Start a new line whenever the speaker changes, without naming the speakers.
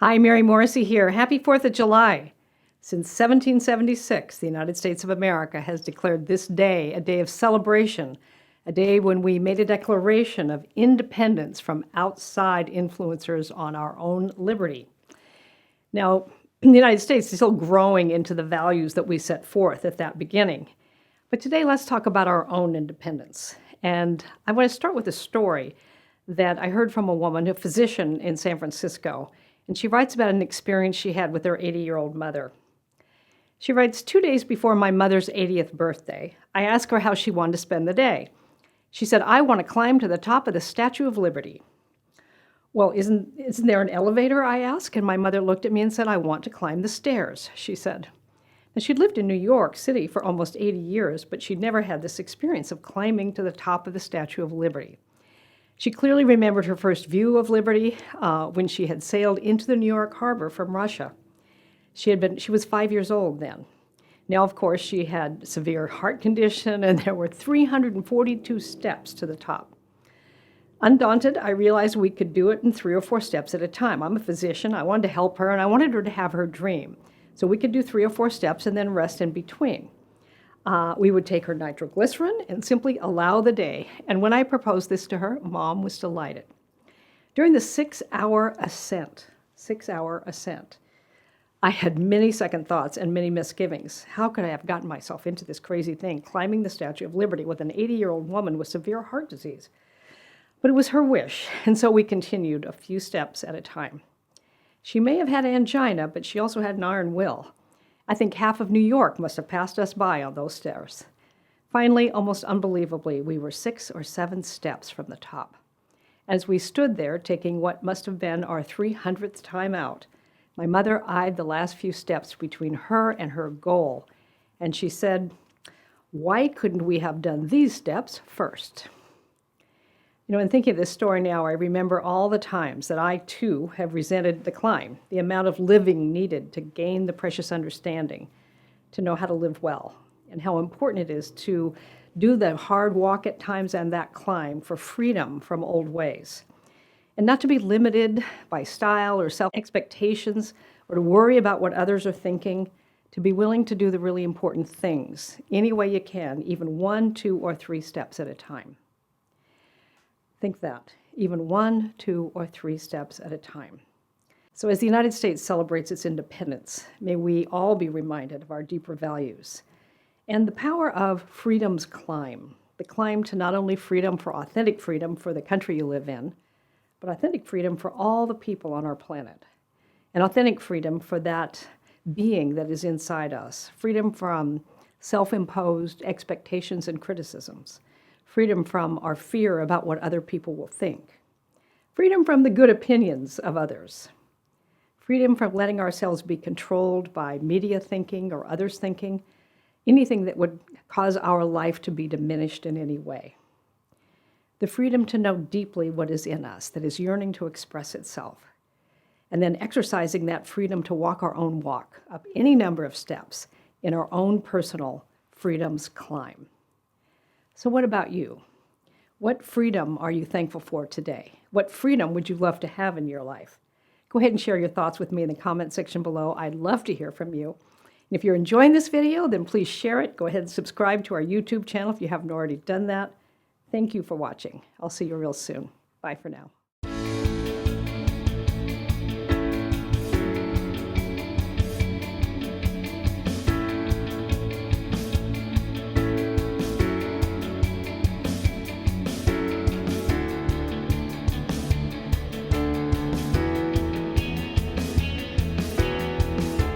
Hi, Mary Morrissey here. Happy 4th of July. Since 1776, the United States of America has declared this day a day of celebration, a day when we made a declaration of independence from outside influencers on our own liberty. Now, the United States is still growing into the values that we set forth at that beginning. But today, let's talk about our own independence. And I want to start with a story that I heard from a woman, a physician in San Francisco, and she writes about an experience she had with her 80-year-old mother. She writes, 2 days before my mother's 80th birthday, I asked her how she wanted to spend the day. She said, I want to climb to the top of the Statue of Liberty. Well, isn't there an elevator, I asked, and my mother looked at me and said, I want to climb the stairs, she said. Now, she'd lived in New York City for almost 80 years, but she'd never had this experience of climbing to the top of the Statue of Liberty. She clearly remembered her first view of Liberty when she had sailed into the New York harbor from Russia. She was 5 years old then. Now, of course, she had severe heart condition, and there were 342 steps to the top. Undaunted, I realized we could do it in 3 or 4 steps at a time. I'm a physician. I wanted to help her, and I wanted her to have her dream. So we could do 3 or 4 steps and then rest in between. We would take her nitroglycerin and simply allow the day. And when I proposed this to her, Mom was delighted. During the 6-hour ascent, I had many second thoughts and many misgivings. How could I have gotten myself into this crazy thing, climbing the Statue of Liberty with an 80-year-old woman with severe heart disease? But it was her wish, and so we continued a few steps at a time. She may have had angina, but she also had an iron will. I think half of New York must have passed us by on those stairs. Finally, almost unbelievably, we were 6 or 7 steps from the top. As we stood there, taking what must have been our 300th time out, my mother eyed the last few steps between her and her goal, and she said, why couldn't we have done these steps first? You know, in thinking of this story now, I remember all the times that I, too, have resented the climb, the amount of living needed to gain the precious understanding, to know how to live well, and how important it is to do the hard walk at times and that climb for freedom from old ways, and not to be limited by style or self-expectations or to worry about what others are thinking, to be willing to do the really important things any way you can, even 1, 2, or 3 steps at a time. Think that, even 1, 2, or 3 steps at a time. So as the United States celebrates its independence, may we all be reminded of our deeper values and the power of freedom's climb, the climb to not only freedom for the country you live in, but authentic freedom for all the people on our planet, and authentic freedom for that being that is inside us, freedom from self-imposed expectations and criticisms, freedom from our fear about what other people will think, freedom from the good opinions of others, freedom from letting ourselves be controlled by media thinking or others' thinking, anything that would cause our life to be diminished in any way. The freedom to know deeply what is in us, that is yearning to express itself, and then exercising that freedom to walk our own walk up any number of steps in our own personal freedom's climb. So what about you? What freedom are you thankful for today? What freedom would you love to have in your life? Go ahead and share your thoughts with me in the comment section below. I'd love to hear from you. And if you're enjoying this video, then please share it. Go ahead and subscribe to our YouTube channel if you haven't already done that. Thank you for watching. I'll see you real soon. Bye for now.